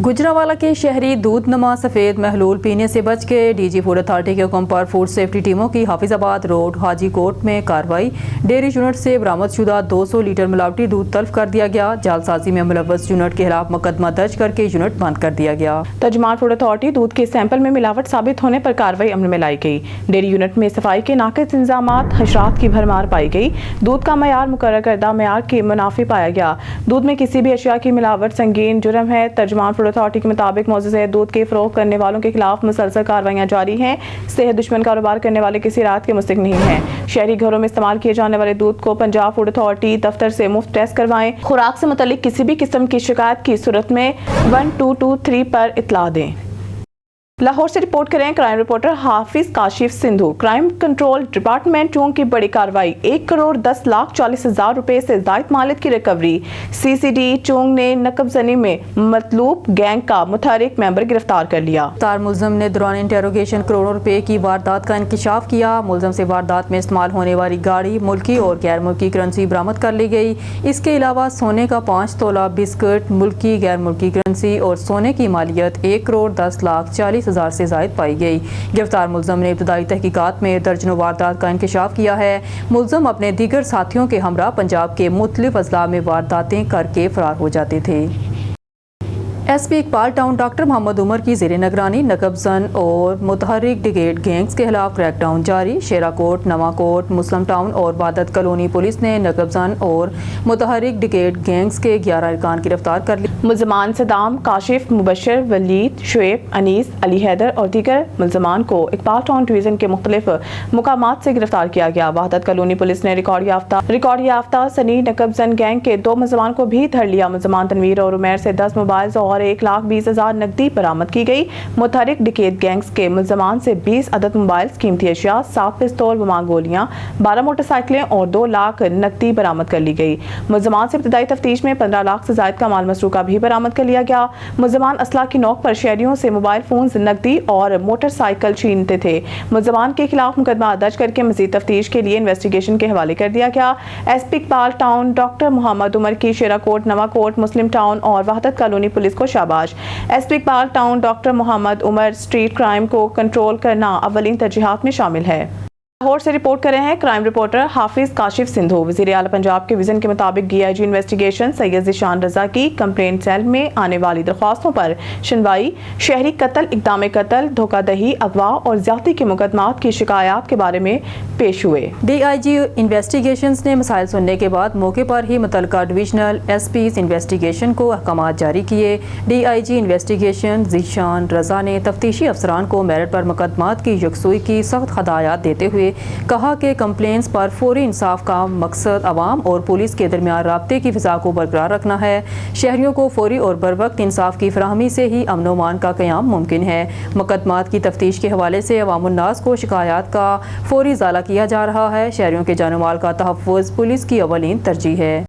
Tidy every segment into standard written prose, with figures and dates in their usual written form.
गुजरांवाला के शहरी दूध नमा सफ़ेद महलूल पीने से बच के डीजी फूड अथॉरिटी के हुक्म पर फूड सेफ्टी टीमों की हाफिजाबाद रोड हाजी कोट में कार्रवाई। डेयरी यूनिट से बरामद शुदा 200 लीटर मिलावटी दूध तल्फ कर दिया गया। जालसाजी में मुलव्वस यूनिट के खिलाफ मुकदमा दर्ज करके यूनिट बंद कर दिया गया। तर्जुमान फूड अथॉरिटी दूध के सैंपल में मिलावट साबित होने पर कार्रवाई अमल में लाई गई। डेयरी यूनिट में सफाई के नाक़िस इंतजामात, हशरात की भरमार पाई गई। दूध का मयार मुकर्रर करदा मयार के मुनाफी पाया गया। दूध में किसी भी अशिया की मिलावट संगीन जुर्म है। तर्जुमान फूड अथॉरिटी के मुताबिक मौजूदा दूध के फरोख्त करने वालों के खिलाफ मुसलसल कार्रवाइयां जारी हैं। सेहत दुश्मन कारोबार करने वाले किसी रात के मुस्तहिक नहीं हैं। शहरी घरों में इस्तेमाल किए जाने वाले दूध को पंजाब फूड अथॉरिटी दफ्तर से मुफ्त टेस्ट करवाएं। खुराक से मुतालिक किसी भी किस्म की शिकायत की सूरत में 1223 पर इत्तला दें। लाहौर से रिपोर्ट करें crime reporter Hafiz Kashif Sindhu. Crime control department Chung की बड़ी कार्रवाई, 1,10,40,000 रुपए से जायद मालिक की रिकवरी। सीसीडी चूंग ने नकबजनी में मतलूब गैंग का मुतहरिक मेंबर गिरफ्तार कर लिया। गिरफ्तार मुलजम ने दौरान इंटेरोगेशन करोड़ों रुपए की वारदात का इंकशाफ किया। मुलजम से वारदात में इस्तेमाल होने वाली गाड़ी, मुल्की और गैर मुल्की करेंसी बरामद कर ली गई। इसके अलावा सोने का 5 तोला बिस्किट, मुल्की गैर मुल्की करेंसी और सोने की मालियत 1,10,40,000 से जायद पाई गई। गिरफ्तार मुलजम ने इब्तदाई तहकीकात में दर्जनों वारदात का इंकशाफ किया है। मुलजम अपने दीगर साथियों के हमरा पंजाब के मुख्तलिफ अजला में वारदातें करके फरार हो जाते थे। SP Iqbal town doctor Mohammad Umar की ज़ेरे निगरानी नकबजन और मुतहरिक डिगेट गैंग्स के खिलाफ क्रैकडाउन जारी। शेराकोट, नवाकोट, मुस्लिम टाउन और वादत कॉलोनी पुलिस ने नकबजन और मुतहरिक डिगेट गैंग्स के 11 अरकान गिरफ्तार कर लिए। मुलजमान सदाम, काशिफ, मुबशर, वलीद, शुएब, अनीस, अली हैदर और दीगर मुलजमान को इकबाल टाउन डिवीजन के मुख्तलिफ मुकामात से गिरफ्तार किया गया। वादत कॉलोनी पुलिस ने रिकॉर्ड याफ्ता सनी नकबजन गैंग के 2 मुलजमान को भी धर लिया। मुलजमान तनवीर और उमैर से 10 मोबाइल और 1,20,000 नकदी बरामद की गई। मुतहरिक डिकेट गैंग्स के मुलजमान से 20 अदद मोबाइल, कीमती अशिया, 7 पिस्तौल, बम गोलियां, 12 मोटरसाइकिलें और 2 लाख नकदी बरामद कर ली गई। मुलजमान से इब्तदाई तफ्तीश में 15 लाख से जायद का माल मसरूका भी बरामद कर लिया गया। मुलजमान असला की नोक पर शहरियों से मोबाइल फोन, नकदी और मोटरसाइकिल छीनते थे। मुलजमान के खिलाफ मुकदमा दर्ज करके मजीद तफ्तीश के लिए इन्वेस्टिगेशन के हवाले कर दिया गया। SP Iqbal town doctor Mohammad Umar की शेराकोट, नवाकोट, मुस्लिम टाउन और वहदत कॉलोनी पुलिस को शाबाश। SP Iqbal town doctor Mohammad Umar street crime को कंट्रोल करना अव्वलीन तरजीहात में शामिल है। लाहौर से रिपोर्ट कर रहे हैं क्राइम रिपोर्टर हाफिज काशिफ सिंधु। वज़ीर आला पंजाब के विजन के मुताबिक डीआईजी इन्वेस्टिगेशन सैयद ज़ीशान रज़ा की कंप्लेंट सेल में आने वाली दरख्वास्तों पर सुनवाई। शहरी कत्ल, इक़दाम कत्ल, धोखाधड़ी, अगवा और ज़्यादती के मुकदमात की शिकायत के बारे में पेश हुए। डीआईजी इन्वेस्टिगेशंस ने मसाइल सुनने के बाद मौके पर ही मुतल्लिका डिविजनल एसपीज़ इन्वेस्टिगेशन को अहकामात जारी किए। डीआईजी इन्वेस्टिगेशन ज़ीशान रज़ा ने तफ्तीशी अफसरान को मेरिट पर मुकदमात की यकसुई की सख्त हदायत देते हुए कहा कि कंप्लेंट्स पर फौरी इंसाफ का मकसद अवाम और पुलिस के दरमियान राब्ते की फिजा को बरकरार रखना है। शहरियों को फौरी और बरवक्त इंसाफ की फराहमी से ही अमन व अमान का क़याम मुमकिन है। मुकदमात की तफ्तीश के हवाले से अवामुन्नास को शिकायत का फौरी इज़ाला किया जा रहा है। शहरियों के जान माल का तहफ़्फ़ुज़ पुलिस की अव्वलीन तरजीह है।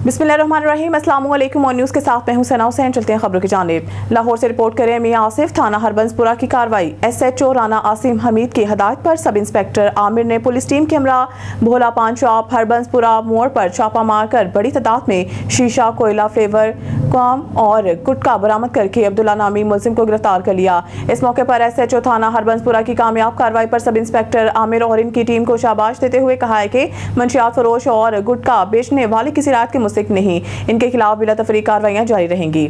बिस्मिल्लाहिर्रहमानिर्रहीम, अस्सलाम वालेकुम। और न्यूज़ के साथ मैं हूं सना हुसैन। चलते हैं खबरों की जानिब। लाहौर से रिपोर्ट करें मियां आसिफ थाना हरबंसपुरा की कार्रवाई। एसएचओ राना आसिम हमीद की हदायत पर सब इंस्पेक्टर आमिर ने पुलिस टीम के हमरा भोला पान शॉप हरबंसपुरा मोड़ पर छापा मारकर बड़ी तादाद में शीशा, कोयला, फ्लेवर काम और गुटखा बरामद करके अब्दुल्ला नामी मुलजिम को गिरफ्तार कर लिया। इस मौके पर एसएचओ थाना हरबंसपुरा की कामयाब कार्रवाई पर सब इंस्पेक्टर आमिर और इनकी टीम को शाबाश देते हुए कहा है कि मंशियात फरोश और गुटखा बेचने वाले किसी रात के मुस्तहिक नहीं। इनके खिलाफ बिला तफरीक कार्रवाइयां जारी रहेंगी।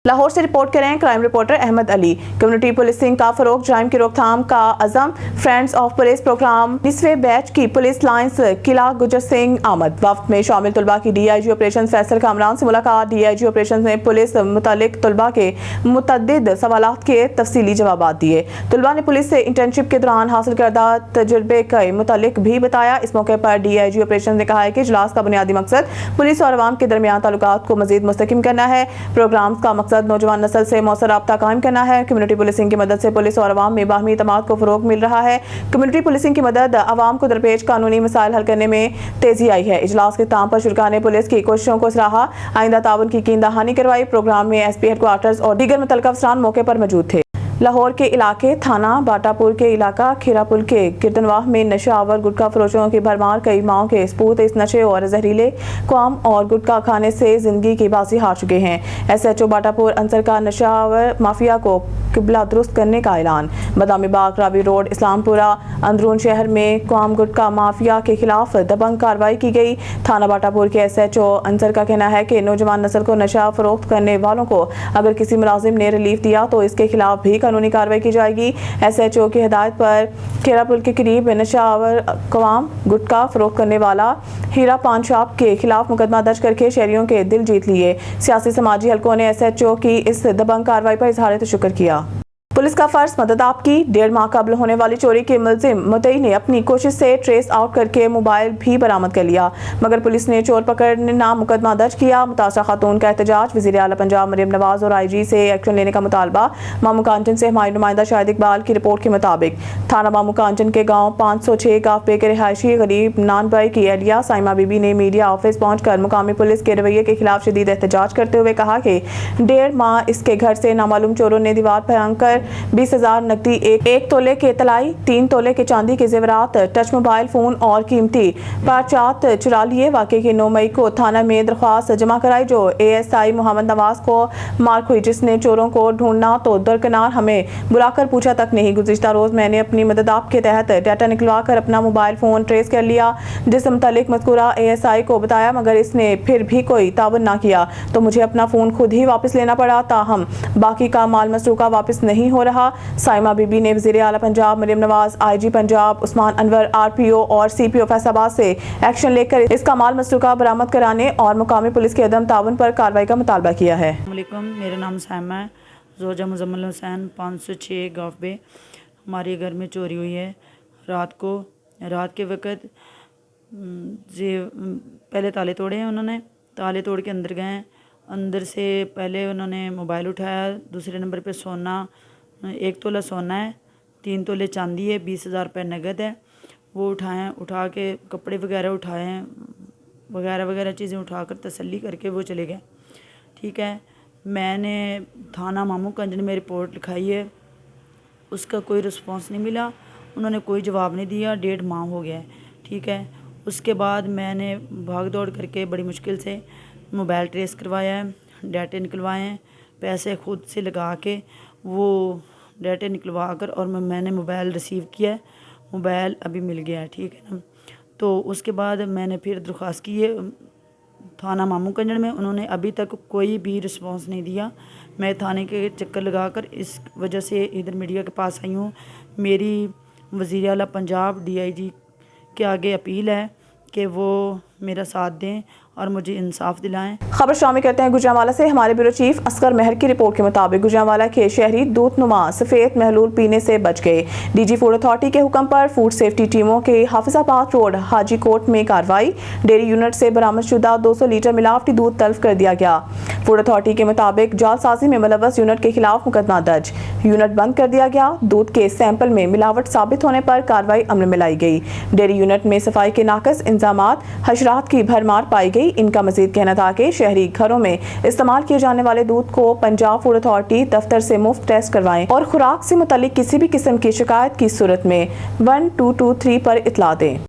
लाहौर से रिपोर्ट करें crime reporter Ahmad Ali. Community policing का फरोग, जराइम की रोकथाम का अज़म। फ्रेंड्स ऑफ पुलिस प्रोग्राम 20वें बैच की पुलिस लाइन्स किला गुजर सिंह आमद। वफ्त में शामिल तुलबा की डीआईजी ऑपरेशन फैसल कामरान से मुलाकात। डीआईजी ऑपरेशन में पुलिस मुतालिक तुलबा के मुतअद्दिद सवालात के तफसीली जवाब दिए। तुलबा ने पुलिस से इंटर्नशिप के दौरान हासिल करदा तजुर्बे के मुतालिक भी बताया। इस मौके पर डीआईजी ऑपरेशन ने कहा है कि इजलास का बुनियादी मकसद पुलिस और अवाम के दरमियान ताल्लुकात को मजीद मुस्तकिम करना है। प्रोग्राम का मकसद नौजवान नस्ल से मौसर राब्ता कायम करना है। कम्युनिटी पुलिसिंग की मदद से पुलिस और अवाम में बाहमी एतमाद को फरोग मिल रहा है। कम्युनिटी पुलिसिंग की मदद अवाम को दरपेश कानूनी मसाइल हल करने में तेजी आई है। इजलास के ताम पर शुरा ने पुलिस की कोशिशों को सराहा। आइंदा ताउन की कीन दहानी करवाई। प्रोग्राम में एसपी हेडक्वार्टर्स और दीगर मुतल्लिका अफसरान मौके पर मौजूद थे। लाहौर के इलाके थाना बाटापुर के इलाका खीरापुल के गिरदनवाह में नशा आवर गुटखा फरोशों की भरमार कई माओं के सबूत इस नशे और जहरीले क्वाम और गुटखा खाने से जिंदगी की बाजी हार चुके हैं। SHO बाटापुर अंसर का नशा आवर माफिया को किबला दुरुस्त करने का ऐलान। बादामी बाग, रावी रोड, इस्लामपुरा अंदरून शहर में क्वाम गुटखा माफिया के खिलाफ दबंग कार्रवाई की गई। थाना बाटापुर के SHO अंसर का कहना है कि नौजवान नस्ल को नशा फरोख्त करने वालों को अगर किसी मुलाजिम ने रिलीफ दिया तो इसके खिलाफ भी कानूनी कार्रवाई की जाएगी। SHO की हिदायत पर खीरापुल के करीब नशा आवर क्वाम गुटखा फरोख्त करने वाला हीरा पान शॉप के खिलाफ मुकदमा दर्ज करके शहरियों के दिल जीत लिए। सियासी समाजी हलकों ने SHO की इस दबंग कार्रवाई पर इजहार तशक्कुर किया। पुलिस का फर्ज मदद आपकी। 1.5 माह कबल होने वाली चोरी के मुलजिम मुद्दई ने अपनी कोशिश से ट्रेस आउट करके मोबाइल भी बरामद कर लिया, मगर पुलिस ने चोर पकड़ने ना मुकदमा दर्ज किया। मुतासरा खातून का एहतजाज, वज़ीर आला पंजाब मरियम नवाज और IG से एक्शन लेने का मुतालबा। मामू कांचन से हमारी नुमाइंदा शाहिद इकबाल की रिपोर्ट के मुताबिक थाना मामू कांचन के गाँव 506 गाफे के रिहायशी गरीब नान भाई की एहलिया साइमा बीबी ने मीडिया ऑफिस पहुंचकर मुकामी पुलिस के रवैये के खिलाफ शदीद एहतजाज करते हुए कहा कि 1.5 माह इसके घर से नामालूम चोरों ने दीवार फैंक कर 20,000 नकदी, एक तोले के तलाई, 3 तोले के चांदी के जेवरात, टच मोबाइल फोन और कीमती पारचात चुरा लिए। वाकई की 9 मई को थाना में दरख्वास्त जमा कराई जो ASI मोहम्मद नवाज को मार्क हुई, जिसने चोरों को ढूंढना तो दरकिनार हमें बुलाकर पूछा तक नहीं। गुज़िश्ता रोज मैंने अपनी मदद आप के तहत डाटा निकलवा कर अपना मोबाइल फोन ट्रेस कर लिया, जिस मुतालिक मज़कूरा ASI को बताया, मगर इसने फिर भी कोई तावन ना किया तो मुझे अपना फोन खुद ही वापस लेना पड़ा। ताहम बाकी का माल मसरूका वापस नहीं हो रहा। साइमा बीबी ने वज़ीर आला पंजाब मरियम नवाज, IG पंजाब उस्मान अनवर, RPO और CPO फैसलाबाद से एक्शन लेकर इसका माल मसरूका बरामद कराने और मुकामी पुलिस के अदम तावन पर कार्रवाई का मुतालबा किया है। मेरा नाम साइमा है, जोजा मुजम्मिल हुसैन, 506 गाफ बे। हमारे घर में चोरी हुई है रात के वक़्त। पहले ताले तोड़े हैं उन्होंने, ताले तोड़ के अंदर गए। अंदर से पहले उन्होंने मोबाइल उठाया, दूसरे नंबर पे सोना, 1 तोला सोना है, 3 तोले चांदी है, 20,000 रुपये नगद है। वो उठा के कपड़े वगैरह उठाए हैं, वगैरह चीज़ें उठाकर तसल्ली करके वो चले गए। ठीक है, मैंने थाना मामू कंजन में रिपोर्ट लिखाई है, उसका कोई रिस्पांस नहीं मिला, उन्होंने कोई जवाब नहीं दिया। 1.5 माह हो गया है। ठीक है, उसके बाद मैंने भाग दौड़ करके बड़ी मुश्किल से मोबाइल ट्रेस करवाया है, डाटे निकलवाए हैं, पैसे खुद से लगा के वो डाटे निकलवा कर और मैंने मोबाइल रिसीव किया है। मोबाइल अभी मिल गया है। ठीक है ना, तो उसके बाद मैंने फिर दरख्वास्त की है थाना मामू कंजन में, उन्होंने अभी तक कोई भी रिस्पांस नहीं दिया। मैं थाने के चक्कर लगाकर इस वजह से इधर मीडिया के पास आई हूँ। मेरी वज़ीर आला पंजाब DIG के आगे अपील है कि वो मेरा साथ दें और मुझे इंसाफ दिलाएं। खबर शामिल करते हैं गुजरांवाला से। हमारे ब्यूरो चीफ असगर महर की रिपोर्ट के मुताबिक गुजरांवाला के शहरी दूधनुमा सफ़ेद महलूल पीने से बच गए। DG फूड अथॉरिटी के हुक्म पर फूड सेफ्टी टीमों के हाफिजाबाद रोड हाजी कोट में कार्रवाई। डेयरी यूनिट से बरामद शुदा 200 लीटर मिलावटी दूध तल्फ कर दिया गया। फूड अथॉरिटी के मुताबिक जालसाजी में मुलव्वस यूनिट के खिलाफ मुकदमा दर्ज, यूनिट बंद कर दिया गया। दूध के सैंपल में मिलावट साबित होने पर कार्रवाई अमल में लाई गई। डेयरी यूनिट में सफाई के नाकस इंतजामात, हशरात की भरमार पाई गई। इनका मजीद कहना था कि शहरी घरों में इस्तेमाल किए जाने वाले दूध को पंजाब फूड अथॉरिटी दफ्तर से मुफ्त टेस्ट करवाएं और खुराक से मुतालिक किसी भी किस्म की शिकायत की सूरत में 1223 पर इतला दें।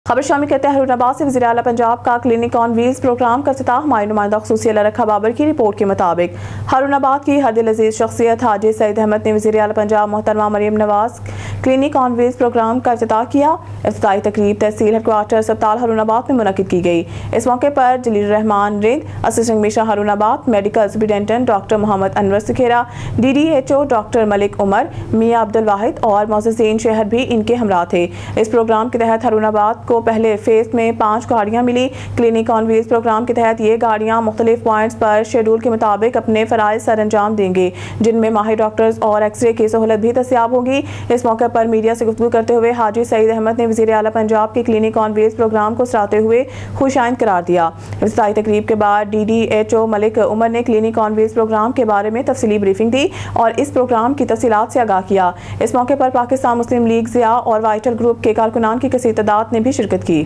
खबर शामिल करते हैं हरूनाबाद से। वज़ीर आला पंजाब का क्लिनिक ऑन व्हील्स प्रोग्राम का इफ्तिताह। हमारी नुमाइंदा ख़ुसूसी अला रखा बाबर की रिपोर्ट के मुताबिक हरूनाबाद की हर दिल अजीज शख्सियत हाजी सईद अहमद ने वज़ीर आला पंजाब मोहतरमा Maryam Nawaz clinic on wheels programme का इफ्तिताह किया। इफ्तिताही तकरीब तहसील हेडक्वार्टर अस्पताल हरूनाबाद में मुनक़िद की गई। इस मौके पर Jalil Rehman Rind, assistant commissioner Haroonabad, medical superintendent doctor Muhammad Anwar Sikhera, DDHO doctor Malik Umar, Mian Abdul Wahid और मोअज़्ज़िज़ीन शहर भी इनके हमरा थे। इस प्रोग्राम के तहत हरूनाबाद को पहले फेज में 5 गाड़ियां मिली। क्लिनिक ऑन व्हील्स प्रोग्राम के तहत ये गाड़ियां मुख्तलिफ पॉइंट्स पर शेड्यूल के मुताबिक अपने फ़राइज़ सर अंजाम देंगे, जिनमें माहिर डॉक्टर्स और एक्सरे की सहूलत भी दस्तियाब होगी। इस मौके पर मीडिया से गुफ्तगू करते हुए हाजी सईद अहमद ने वज़ीर आला पंजाब के क्लिनिक ऑन व्हील्स प्रोग्राम को सराहते हुए खुशाइंद करार दिया। इफ्तिताही तकरीब के बाद DDHO मलिक उमर ने क्लिनिक ऑन व्हील्स प्रोग्राम के बारे में तफसीली ब्रीफिंग दी और इस प्रोग्राम की तफसीलात से आगाह किया। इस मौके पर पाकिस्तान मुस्लिम लीग ज़िया और वाइटल ग्रुप के कारकुनान की कसीर तादाद ने भी शिरकत की।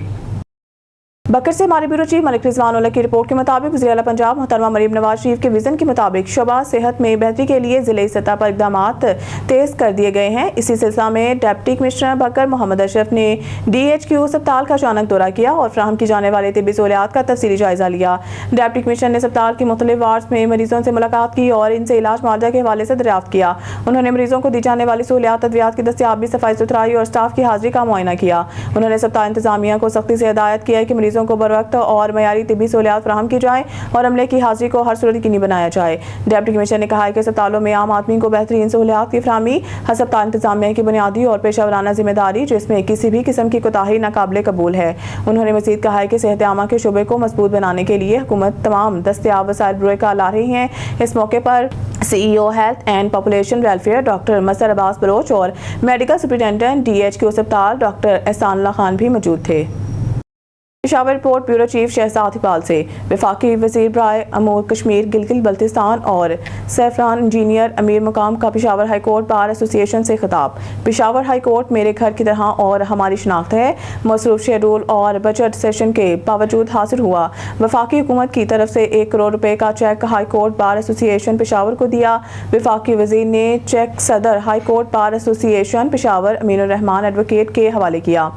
बकर से हमारे ब्यूरो चीफ मलिक रिजवान उल्ला की रिपोर्ट के मुताबिक वज़ीर आला पंजाब मोहतरमा मरीम नवाज शरीफ के विजन के मुताबिक शोबा सेहत में बेहतरी के लिए ज़िले सतह पर इक़दाम तेज़ कर दिए गए हैं। इसी सिलसिला में डिप्टी कमिश्नर बकर मोहम्मद अशरफ ने DHQ अस्पताल का अचानक दौरा किया और फराहम की जाने वाले तिब्बी सहूलियात का तफसीली जायज़ा लिया। डिप्टी कमिश्नर ने अस्पताल के मुख्तलिफ वार्ड्स में मरीजों से मुलाकात की और इनसे इलाज मुआवजा के हवाले से दरियाफ्त किया। उन्होंने मरीजों को दी जाने वाली सहूलियात अद्वियात की दस्तयाबी, सफाई सुथराई और स्टाफ की हाजिरी का मुआयना किया। उन्होंने अस्पताल इंतजामिया को सख्ती से हिदायत किया है कि मरीजों को बर वक्त और मयारी तिब्बी सहूलियात फराहम की जाए और अमले की हाजिरी को हर सूरत यकीनी बनाया जाए। डिप्टी कमिश्नर ने कहा है कि अस्पतालों में आम आदमी को बेहतरीन सहूलियात की फराहमी अस्पताल इंतजामिया की बुनियादी और पेशावराना जिम्मेदारी, जिसमें किसी भी किस्म की कोताही नाकाबिले कबूल है। उन्होंने मज़ीद कहा है कि सेहत आमा के शोबे को मजबूत बनाने के लिए हुकूमत तमाम दस्तयाब वसाइल बरोए का ला रही है। इस मौके पर CEO health and population welfare doctor Masar Abbas Baloch और मेडिकल सुपरिटेंडेंट DHQ अस्पताल डॉक्टर एहसानुल्लाह खान भी मौजूद थे। Peshawar report bureau chief Shahzad Iqbal से। वफाकी वज़ीर बराए अमूर कश्मीर गिलगित बल्तिस्तान और सैफरान इंजीनियर अमीर मुकाम का Peshawar high court bar association से खिताब। पेशावर हाई कोर्ट मेरे घर की तरह और हमारी शनाख्त है, मसरूफ शेड्यूल और बजट सेशन के बावजूद हासिल हुआ। वफाकी हुकूमत की तरफ से 1 करोड़ रुपए का cheque high court bar association Peshawar को दिया। वफाकी वज़ीर ने चेक सदर high court bar association Peshawar Aminur Rahman advocate के हवाले किया।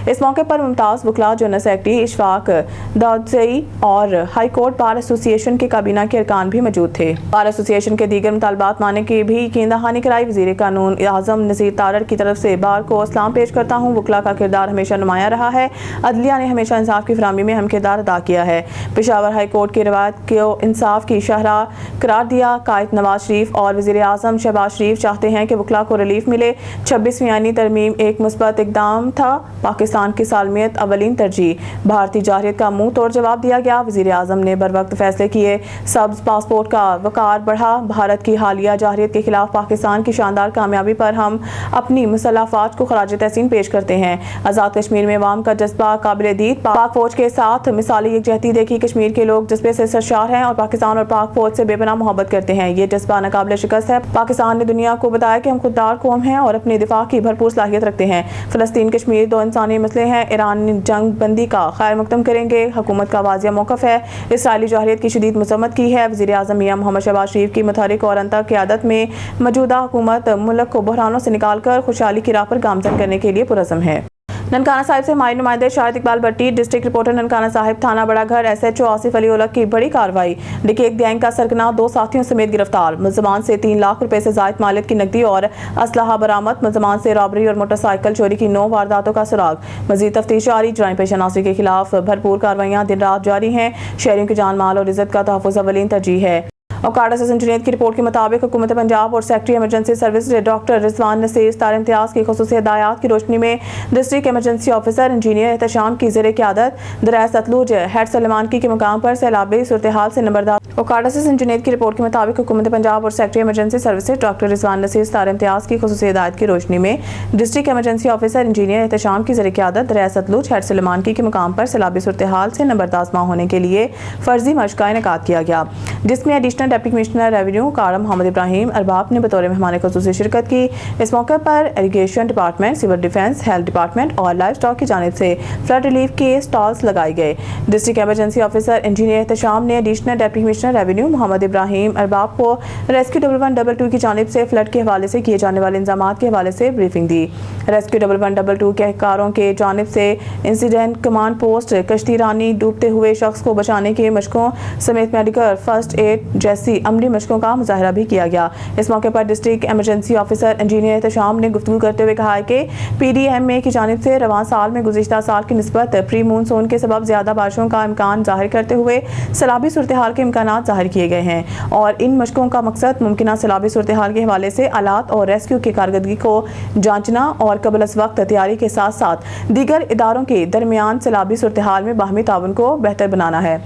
इस मौके पर मुमताज़ वकला जनरल सेक्रेटरी इशफाक दाऊदज़ई और हाई कोर्ट बार एसोसिएशन के काबीना के अरकान भी मौजूद थे। बार एसोसिएशन के दीगर मुतालबात मानने की भी यकीन दहानी कराई। वज़ीर कानून आज़म नज़ीर तारड़ की तरफ से बार को सलाम पेश करता हूँ। वकला का किरदार हमेशा नुमाया रहा है। अदलिया ने हमेशा इंसाफ की फराहमी में अहम किरदार अदा किया है। पेशावर हाई कोर्ट की रिवायत को इंसाफ की शाहराह करार दिया। कायद नवाज शरीफ और वज़ीर आज़म शहबाज शरीफ चाहते हैं कि वकला को रिलीफ मिले। 26वीं आईनी तरमीम एक मुस्बत इक़दाम था। पाकिस्तान की सालमियत अवलीन तरजीह। भारतीय जाहिरियत का मुंह तोड़ जवाब दिया गया। वज़ीर आज़म ने बर वक्त फैसले किए। सब्ज़ पासपोर्ट का वक़ार बढ़ा। भारत की हालिया जाहिरियत के खिलाफ पाकिस्तान की शानदार कामयाबी पर हम अपनी मुसल्लह फ़ौज को खराज तहसीन पेश करते हैं। आज़ाद कश्मीर में अवाम का जज्बा काबिल दीद। पाक फ़ौज के साथ मिसाली यकजहती देखी। कश्मीर के लोग जज्बे से सरशार हैं और पाकिस्तान और पाक फ़ौज से बेपनाह मोहब्बत करते हैं। ये जज्बा नाकाबिल शिकस्त है। पाकिस्तान ने दुनिया को बताया कि हम खुददार कौम हैं और अपने दिफा की भरपूर सलाहियत रखते हैं। फ़लस्तीन कश्मीर दो इंसानी मसले हैं। ईरान जंग बंदी का खैर मकदम करेंगे। हुकूमत का वाज़िया मौक़िफ़ है। इसराइली जाहिरियत की शदीद मज़म्मत की है। वज़ीर आज़म मियां मोहम्मद शहबाज शरीफ की मुतहरिक और अंतः क़यादत में मौजूदा हुकूमत मुल्क को बहरानों से निकाल कर खुशहाली की राह पर गामज़न करने के लिए पुरज़्म है। ननकाना साहिब से हमारे नुमाइंदे शाहिद इकबाल भट्टी। डिस्ट्रिक्ट रिपोर्टर ननकाना साहिब थाना बड़ा घर SHO आसिफ अली उलग की बड़ी कार्रवाई। डिकेक गैंग का सरगना 2 साथियों समेत गिरफ्तार। मुलजमान से 3 लाख रुपए से ज़ायद मालियत की नकदी और असलहा बरामद। मुलजमान से रॉबरी और मोटरसाइकिल चोरी की 9 वारदातों का सुराग। मजीद तफ्तीश जारी। जराइम पेशा नासरी के खिलाफ भरपूर कार्रवाइयाँ दिन रात जारी हैं। शहरियों की जान माल और इज्जत का तहफ़्फ़ुज़ अवलीन तरजीह है। औकाड़ा से जुनैद की रिपोर्ट के मुताबिक हुकूमत पंजाब और secretary emergency service doctor Rizwan Naseer तार इम्तियाज़ की ख़ुसूसी हिदायत की रोशनी में district emergency officer engineer Ehtesham की ज़ेर क़यादत दरिया सतलुज हेड सलेमानकी के मुकाम पर सैलाबी सूरत हाल से नंबरदार। औकाड़ा से जुनैद की रिपोर्ट के मुताबिक हुकूमत पंजाब और secretary emergency services doctor Rizwan Naseer तार इम्तियाज़ की ख़ुसूसी हिदायत की रोशनी में district emergency officer engineer Ehtesham की ज़ेर क़यादत दरिया सतलुज हेड सलेमानकी के मुकाम पर सैलाबी सूरत हाल से नंबरदार होने के लिए फ़र्जी मशक़ का इनेकाद किया गया, जिसमें एडिशनल डिप्टी कमिश्नर रेवेन्यू काड़ा मोहम्मद इब्राहिम अरबाब ने बतौर मेहमान ख़ुसूसी शिरकत की। इस मौके पर irrigation department, civil defence, health department और लाइफ स्टॉक की जानिब से फ्लड रिलीफ के स्टॉल्स लगाए गए। District emergency officer engineer Ehtesham ने additional deputy commissioner revenue Muhammad Ibrahim Arbab को रेस्क्यू 1122 की जानिब से फ्लड के हवाले से किए जाने वाले इंतजाम के हवाले से ब्रीफिंग दी। रेस्क्यू 1122 के एहलकारों के जानिब से इंसिडेंट कमांड पोस्ट, कश्ती रानी, डूबते हुए शख्स को बचाने के मशकों समेत मेडिकल फर्स्ट एड जैसी अमली मशकों का मुजाहरा भी किया गया। इस मौके पर district emergency officer engineer Ehtesham ने गुफ्तगू करते हुए कहा कि PDMA की जानिब से रवां साल में गुज़िश्ता साल की निस्बत प्री मूनसून के सबब ज़्यादा बारिशों का इम्कान ज़ाहिर करते हुए सैलाबी सूरत हाल के इम्कानात ज़ाहिर किए गए हैं और इन मशकों का मकसद मुमकिन सैलाबी सूरत हाल के हवाले से आलात और रेस्क्यू की कारकर्दगी को जांचना और कबल अज़ वक्त तैयारी के साथ साथ दीगर इदारों के दरमियान सैलाबी सूरत हाल में बाहमी ताउन को बेहतर बनाना है।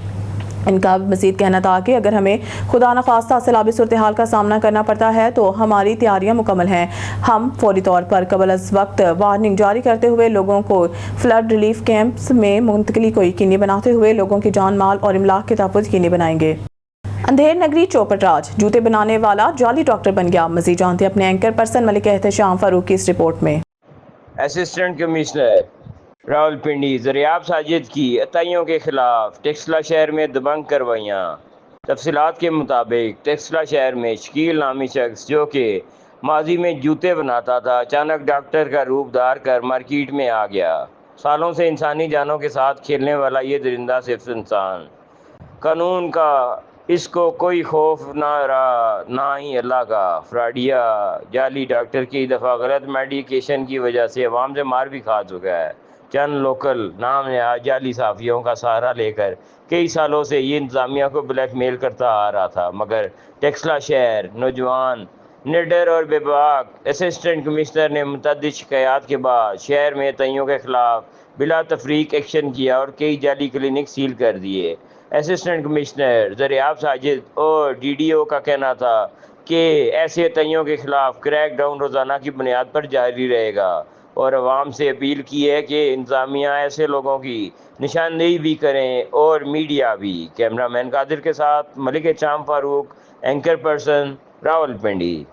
इनका मज़ीद कहना था कि अगर हमें खुदा न खास्ता सैलाबी सूरत हाल का सामना करना पड़ता है तो हमारी तैयारियां मुकम्मल हैं। हम फौरी तौर पर कबल अज़ वक्त वार्निंग जारी करते हुए लोगों को फ्लड रिलीफ कैंप्स में मुंतकली को यकीनी बनाते हुए लोगों की जान माल और इमलाक के तहफ़्फ़ुज़ यकीनी बनाएंगे। अंधेर नगरी चौपट राज, जूते बनाने वाला जाली डॉक्टर बन गया। मज़ीद जानते अपने एंकर पर्सन मलिक एहतशाम फारूक की इस रिपोर्ट में। असिस्टेंट कमिश्नर راولپنڈی زریاب ساجد کی عطائیوں کے خلاف ٹیکسلا شہر میں دبنگ کارروائیاں۔ تفصیلات کے مطابق ٹیکسلا شہر میں شکیل نامی شخص جو کہ ماضی میں جوتے بناتا تھا اچانک ڈاکٹر کا روپ دھار کر مارکیٹ میں آ گیا۔ سالوں سے انسانی جانوں کے ساتھ کھیلنے والا یہ درندہ صرف انسان قانون کا اس کو کوئی خوف نہ رہا نہ ہی اللہ کا۔ فراڈیا جعلی ڈاکٹر کئی دفعہ غلط میڈیکیشن کی وجہ سے عوام سے مار بھی کھا چکا ہے۔ چند لوکل نام نہاد جعلی صحافیوں کا سہارا لے کر کئی سالوں سے یہ انتظامیہ کو بلیک میل کرتا آ رہا تھا، مگر ٹیکسلا شہر نوجوان نڈر اور بے باک اسسٹنٹ کمشنر نے متعدد شکایات کے بعد شہر میں عطائیوں کے خلاف بلا تفریق ایکشن کیا اور کئی جعلی کلینک سیل کر دیے۔ اسسٹنٹ کمشنر زریاب ساجد اور ڈی ڈی او کا کہنا تھا کہ ایسے عطائیوں کے خلاف کریک ڈاؤن روزانہ کی بنیاد پر جاری رہے گا اور عوام سے اپیل کی ہے کہ انتظامیہ ایسے لوگوں کی نشاندہی بھی کریں اور میڈیا بھی۔ کیمرہ مین قادر کے ساتھ ملک چام فاروق، اینکر پرسن، راولپنڈی۔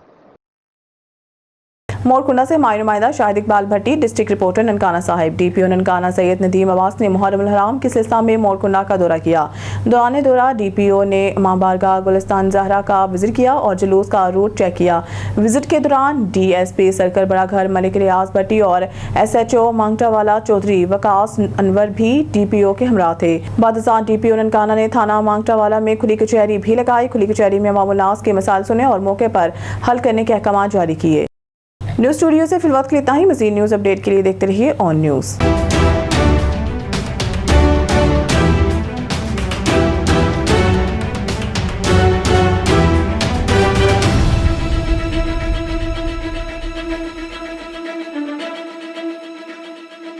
مورکنڈا سے مائی نمائندہ شاہد اقبال بھٹی، ڈسٹرکٹ رپورٹر ننکانہ صاحب۔ ڈی پی او ننکانہ سید ندیم عباس نے محرم الحرام کے سلسلہ میں مورکنڈا کا دورہ کیا۔ دوران دورہ ڈی پی او نے ماں بارگاہ گلستان زہرا کا وزٹ کیا اور جلوس کا روٹ چیک کیا۔ وزٹ کے دوران ڈی ایس پی سرکل بڑا گھر ملک ریاض بھٹی اور ایس ایچ او مانگٹا والا چودھری وقاص انور بھی ڈی پی او کے ہمراہ تھے۔ بعد ازاں ڈی پی او ننکانہ نے تھانہ مانگٹا والا میں کھلی کچہری بھی لگائی۔ کھلی کچہری میں عوام الناس کے مسائل سنے اور موقع پر حل کرنے کے احکامات جاری کیے۔ نیوز اسٹوڈیو سے فی الوقت کے لیے اتنا ہی۔ مزید نیوز اپڈیٹ کے لیے دیکھتے رہیے آن نیوز۔